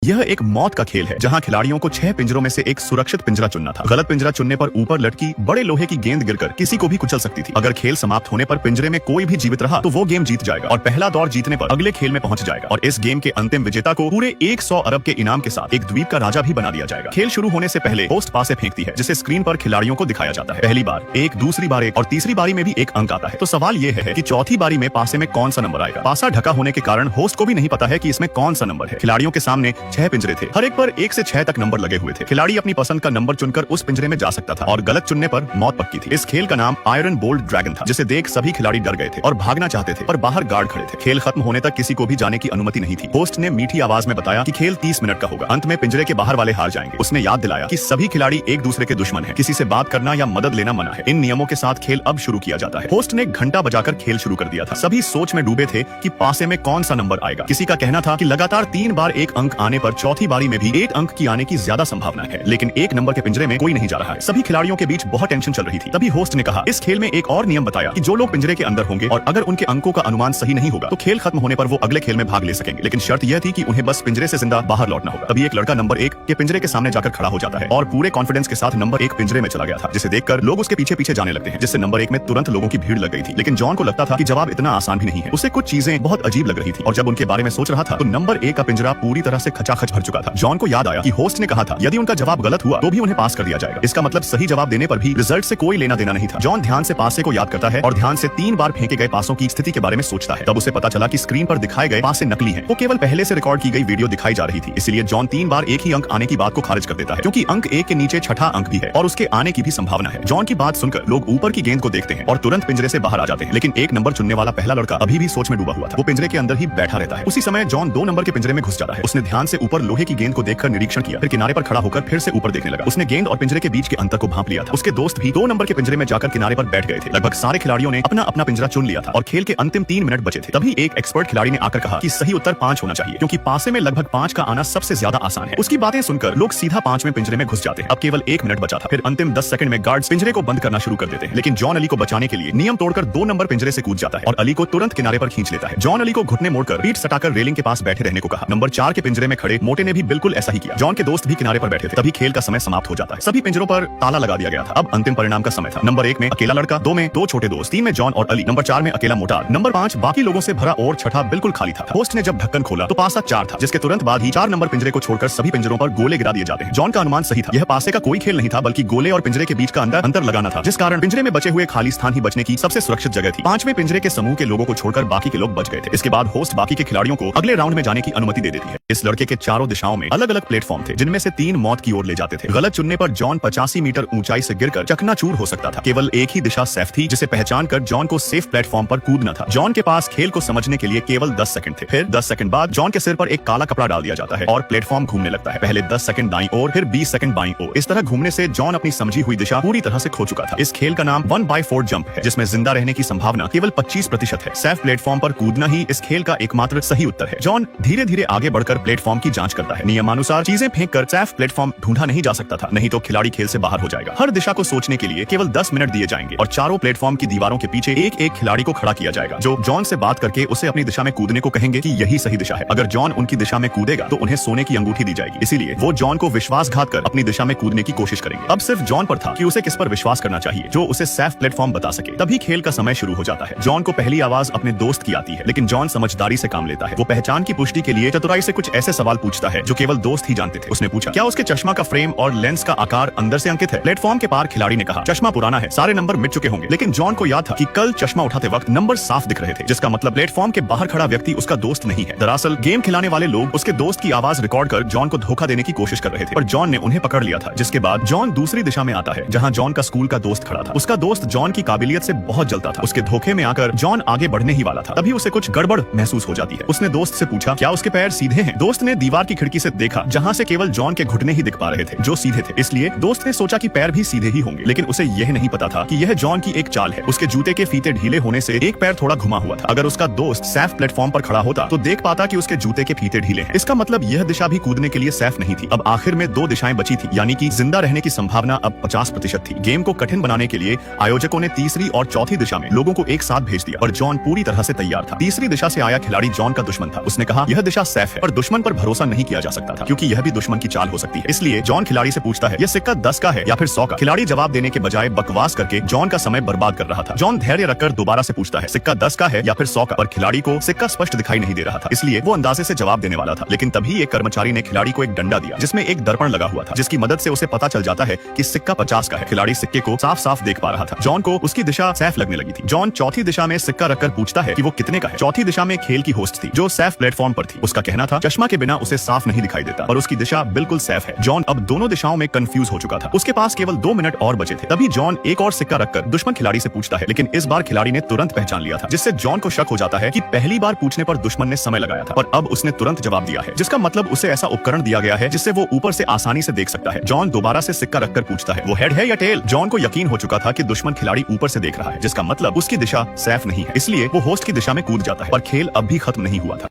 यह एक मौत का खेल है जहां खिलाड़ियों को 6 पिंजरों में से एक सुरक्षित पिंजरा चुनना था। गलत पिंजरा चुनने पर ऊपर लटकी बड़े लोहे की गेंद गिरकर किसी को भी कुचल सकती थी। अगर खेल समाप्त होने पर पिंजरे में कोई भी जीवित रहा तो वो गेम जीत जाएगा और पहला दौर जीतने पर अगले खेल में पहुंच जाएगा और इस गेम के अंतिम विजेता को पूरे 100 अरब के इनाम के साथ एक द्वीप का राजा भी बना दिया जाएगा। खेल शुरू होने से पहले होस्ट पासे फेंकती है जिसे स्क्रीन पर खिलाड़ियों को दिखाया जाता है। पहली बार एक, दूसरी बार एक और तीसरी बारी में भी एक अंक आता है। तो सवाल ये है कि चौथी बारी में पासे में कौन सा नंबर आएगा। पासा ढका होने के कारण होस्ट को भी नहीं पता है कि इसमें कौन सा नंबर है। खिलाड़ियों के सामने 6 पिंजरे थे, हर एक पर 1 से 6 तक नंबर लगे हुए थे। खिलाड़ी अपनी पसंद का नंबर चुनकर उस पिंजरे में जा सकता था और गलत चुनने पर मौत पक्की थी। इस खेल का नाम आयरन बोल्ट ड्रैगन था, जिसे देख सभी खिलाड़ी डर गए थे और भागना चाहते थे, पर बाहर गार्ड खड़े थे। खेल खत्म होने तक किसी को भी जाने की अनुमति नहीं थी। होस्ट ने मीठी आवाज में बताया कि खेल 30 मिनट का होगा, अंत में पिंजरे के बाहर वाले हार जाएंगे। उसने याद दिलाया कि सभी खिलाड़ी एक दूसरे के दुश्मन हैं, किसी से बात करना या मदद लेना मना है। इन नियमों के साथ खेल अब शुरू किया जाता है। होस्ट ने घंटा बजाकर खेल शुरू कर दिया था। सभी सोच में डूबे थे कि पासे में कौन सा नंबर आएगा। किसी का कहना था कि लगातार 3 बार एक अंक आने पर चौथी बारी में भी 1 अंक की आने की ज्यादा संभावना है, लेकिन 1 नंबर के पिंजरे में कोई नहीं जा रहा है। सभी खिलाड़ियों के बीच बहुत टेंशन चल रही थी। तभी होस्ट ने कहा, इस खेल में एक और नियम बताया कि जो लोग पिंजरे के अंदर होंगे और अगर उनके अंकों का अनुमान सही नहीं होगा तो खेल खत्म होने पर वो अगले खेल में भाग ले सकेंगे, लेकिन शर्त यह थी कि उन्हें बस पिंजरे से जिंदा बाहर लौटना होगा। तभी एक लड़का नंबर 1 के पिंजरे के सामने जाकर खड़ा हो जाता है और पूरे कॉन्फिडेंस के साथ नंबर 1 पिंजरे में चला गया था, जिसे देखकर लोग उसके पीछे पीछे जाने लगते हैं, जिससे नंबर 1 में तुरंत लोगों की भीड़ लग गई थी। लेकिन जॉन को लगता था कि जवाब इतना आसान भी नहीं है। उसे कुछ चीजें बहुत अजीब लग रही थी और जब उनके बारे में सोच रहा था तो नंबर 1 का पिंजरा पूरी तरह से खचाखच भर चुका था। जॉन को याद आया कि होस्ट ने कहा था यदि उनका जवाब गलत हुआ तो भी उन्हें पास कर दिया जाएगा। इसका मतलब सही जवाब देने पर भी रिजल्ट से कोई लेना देना नहीं था। जॉन ध्यान से पासे को याद करता है और ध्यान से 3 बार फेंके गए पासों की स्थिति के बारे में सोचता है। तब उसे पता चला कि स्क्रीन पर दिखाए गए पासे नकली हैं। वो केवल पहले से रिकॉर्ड की गई वीडियो दिखाई जा रही थी, इसलिए जॉन 3 बार एक ही अंक आने की बात को खारिज कर देता है, क्योंकि अंक 1 के नीचे छठा अंक भी है और उसके आने की भी संभावना है। जॉन की बात सुनकर लोग ऊपर की गेंद को देखते हैं और तुरंत पिंजरे से बाहर आ जाते हैं, लेकिन 1 नंबर चुनने वाला पहला लड़का अभी भी सोच में डूबा हुआ था। वो पिंजरे के अंदर ही बैठा रहता है। उसी समय जॉन 2 नंबर के पिंजरे में घुस जाता है। उसने ध्यान से ऊपर लोहे की गेंद को देखकर निरीक्षण किया, फिर किनारे पर खड़ा होकर फिर से ऊपर देखने लगा। उसने गेंद और पिंजरे के बीच के अंतर को भांप लिया था। उसके दोस्त भी 2 नंबर के पिंजरे में जाकर किनारे पर बैठ गए थे। लगभग सारे खिलाड़ियों ने अपना अपना पिंजरा चुन लिया था और खेल के अंतिम 3 मिनट बचे थे। तभी एक एक्सपर्ट खिलाड़ी ने आकर कहा कि सही उत्तर 5 होना चाहिए, क्योंकि पासे में लगभग 5 का आना सबसे ज्यादा आसान है। उसकी बातें सुनकर लोग सीधा 5वें पिंजरे में घुस जाते हैं। अब केवल 1 मिनट बचा था। फिर अंतिम 10 सेकंड में गार्ड्स पिंजरे को बंद करना शुरू कर देते हैं, लेकिन जॉन अली को बचाने के लिए नियम तोड़कर 2 नंबर पिंजरे से कूद जाता है और अली को तुरंत किनारे पर खींच लेता है। जॉन अली को घुटने मोड़कर पीठ सटाकर रेलिंग के पास बैठे रहने को कहा। नंबर 4 के पिंजरे में खड़े मोटे ने भी बिल्कुल ऐसा ही किया। जॉन के दोस्त भी किनारे पर बैठे थे। तभी खेल का समय समाप्त हो जाता है। सभी पिंजरों पर ताला लगा दिया गया था। अब अंतिम परिणाम का समय था। नंबर 1 में अकेला लड़का, 2 में 2 छोटे दोस्त, 3 में जॉन और अली, नंबर 4 में अकेला मोटा, नंबर 5 बाकी लोगों से भरा और छठा बिल्कुल खाली था। होस्ट ने जब ढक्कन खोला तो पासा 4 था, जिसके तुरंत बाद ही 4 नंबर पिंजरे को छोड़कर सभी पिंजरों पर गोले गिरा दिए जाते हैं। जॉन का अनुमान सही था। यह पासे का कोई खेल नहीं था, बल्कि गोले और पिंजरे के बीच का अंतर लगाना था, जिस कारण पिंजरे में बचे हुए खाली स्थान ही बचने की सबसे सुरक्षित जगह थी। 5वें पिंजरे के समूह के लोगों को छोड़कर बाकी के लोग बच गए थे। इसके बाद होस्ट बाकी के खिलाड़ियों को अगले राउंड में जाने की अनुमति दे देती है। इस लड़के के चारों दिशाओं में अलग अलग प्लेटफॉर्म थे, जिनमें से 3 मौत की ओर ले जाते थे। गलत चुनने पर जॉन 85 मीटर ऊंचाई से गिरकर चकनाचूर हो सकता था। केवल एक ही दिशा सेफ थी, जिसे पहचान कर जॉन को सेफ प्लेटफॉर्म पर कूदना था। जॉन के पास खेल को समझने के लिए केवल 10 सेकंड थे। फिर 10 सेकंड बाद जॉन के सिर पर एक काला कपड़ा डाल दिया जाता है और प्लेटफॉर्म घूमने लगता है। पहले 10 सेकंड दाईं ओर, फिर 20 सेकंड बाईं ओर। इस तरह घूमने से जॉन अपनी समझी हुई दिशा पूरी तरह से खो चुका था। इस खेल का नाम 1/4 जंप है, जिसमें जिंदा रहने की संभावना केवल 25% है। सेफ प्लेटफॉर्म पर कूदना ही इस खेल का एकमात्र सही उत्तर है। जॉन धीरे धीरे आगे बढ़कर प्लेटफॉर्म की जांच करता है। नियमानुसार चीजें फेंक कर सेफ प्लेटफॉर्म ढूंढा नहीं जा सकता था, नहीं तो खिलाड़ी खेल से बाहर हो जाएगा। हर दिशा को सोचने के लिए केवल 10 मिनट दिए जाएंगे और चारों प्लेटफॉर्म की दीवारों के पीछे एक एक खिलाड़ी को खड़ा किया जाएगा, जो जॉन से बात करके उसे अपनी दिशा में कूदने को कहेंगे कि यही सही दिशा है। अगर जॉन उनकी दिशा में कूदेगा तो उन्हें सोने की अंगूठी दी जाएगी, इसीलिए वो जॉन को विश्वासघात कर अपनी दिशा में कूदने की कोशिश करेंगे। अब सिर्फ जॉन पर था कि उसे किस पर विश्वास करना चाहिए, जो उसे सेफ प्लेटफॉर्म बता सके। तभी खेल का समय शुरू हो जाता है। जॉन को पहली आवाज अपने दोस्त की आती है, लेकिन जॉन समझदारी से काम लेता है। वो पहचान की पुष्टि के लिए चतुराई से कुछ ऐसे सवाल पूछता है जो केवल दोस्त ही जानते थे। उसने पूछा, क्या उसके चश्मा का फ्रेम और लेंस का आकार अंदर से अंकित है? प्लेटफॉर्म के पार खिलाड़ी ने कहा, चश्मा पुराना है, सारे नंबर मिट चुके होंगे। लेकिन जॉन को याद था कि कल चश्मा उठाते वक्त नंबर साफ दिख रहे थे, जिसका मतलब प्लेटफॉर्म के बाहर खड़ा व्यक्ति उसका दोस्त नहीं है। दरअसल गेम खिलाने वाले लोग उसके दोस्त की आवाज रिकॉर्ड कर जॉन को धोखा देने की कोशिश कर रहे थे, पर जॉन ने उन्हें पकड़ लिया था। जिसके बाद जॉन दूसरी दिशा में आता है, जहां जॉन का स्कूल का दोस्त खड़ा था। उसका दोस्त जॉन की काबिलियत से बहुत जलता था। उसके धोखे में आकर जॉन आगे बढ़ने ही वाला था। तभी उसे कुछ गड़बड़ महसूस हो जाती है। उसने दोस्त से पूछा, क्या उसके पैर सीधे हैं? दोस्त ने दीवार की खिड़की से देखा, जहां से केवल जॉन के घुटने ही दिख पा रहे थे, जो सीधे थे। इसलिए दोस्त ने सोचा कि पैर भी सीधे ही होंगे, लेकिन उसे यह नहीं पता था कि यह जॉन की एक चाल है। उसके जूते के फीते ढीले होने से एक पैर थोड़ा घुमा हुआ था। अगर उसका दोस्त सेफ प्लेटफॉर्म पर खड़ा होता तो देख पाता कि उसके जूते के फीते ढीले हैं। इसका मतलब यह दिशा भी कूदने के लिए सेफ नहीं थी। अब आखिर में 2 दिशाएं बची थी, यानी कि जिंदा रहने की संभावना अब 50% थी। गेम को कठिन बनाने के लिए आयोजकों ने तीसरी और चौथी दिशा में लोगों को एक साथ भेज दिया और जॉन पूरी तरह से तैयार था। तीसरी दिशा से आया खिलाड़ी जॉन का दुश्मन था। उसने कहा, यह दिशा सेफ है, पर दुश्मन पर भरोसा भरोसा नहीं किया जा सकता था, क्योंकि यह भी दुश्मन की चाल हो सकती है। इसलिए जॉन खिलाड़ी से पूछता है, यह सिक्का 10 का है या फिर 100 का? खिलाड़ी जवाब देने के बजाय बकवास करके जॉन का समय बर्बाद कर रहा था। जॉन धैर्य रखकर दोबारा से पूछता है, सिक्का 10 का है या फिर 100 का? पर खिलाड़ी को सिक्का स्पष्ट दिखाई नहीं दे रहा था, इसलिए वो अंदाजे से जवाब देने वाला था। लेकिन तभी एक कर्मचारी ने खिलाड़ी को एक डंडा दिया जिसमें एक दर्पण लगा हुआ था, जिसकी मदद से उसे पता चल जाता है कि सिक्का 50 का है। खिलाड़ी सिक्के को साफ साफ देख पा रहा था। जॉन को उसकी दिशा सैफ लगने लगी थी। जॉन चौथी दिशा में सिक्का रखकर पूछता है कि वो कितने का है। चौथी दिशा में खेल की होस्ट थी जो सैफ प्लेटफॉर्म पर थी। उसका कहना था चश्मा के बिना उसे साफ नहीं दिखाई देता, पर उसकी दिशा बिल्कुल सैफ है। जॉन अब दोनों दिशाओं में कंफ्यूज हो चुका था। उसके पास केवल 2 मिनट और बचे थे। तभी जॉन एक और सिक्का रखकर दुश्मन खिलाड़ी से पूछता है, लेकिन इस बार खिलाड़ी ने तुरंत पहचान लिया था, जिससे जॉन को शक हो जाता है कि पहली बार पूछने पर दुश्मन ने समय लगाया था, पर अब उसने तुरंत जवाब दिया है, जिसका मतलब उसे ऐसा उपकरण दिया गया है जिससे वो ऊपर से आसानी से देख सकता है। जॉन दोबारा से सिक्का रखकर पूछता है, वो हेड है या टेल? जॉन को यकीन हो चुका था कि दुश्मन खिलाड़ी ऊपर से देख रहा है, जिसका मतलब उसकी दिशा सैफ नहीं है। इसलिए वो होस्ट की दिशा में कूद जाता है, पर खेल अब भी खत्म नहीं हुआ था।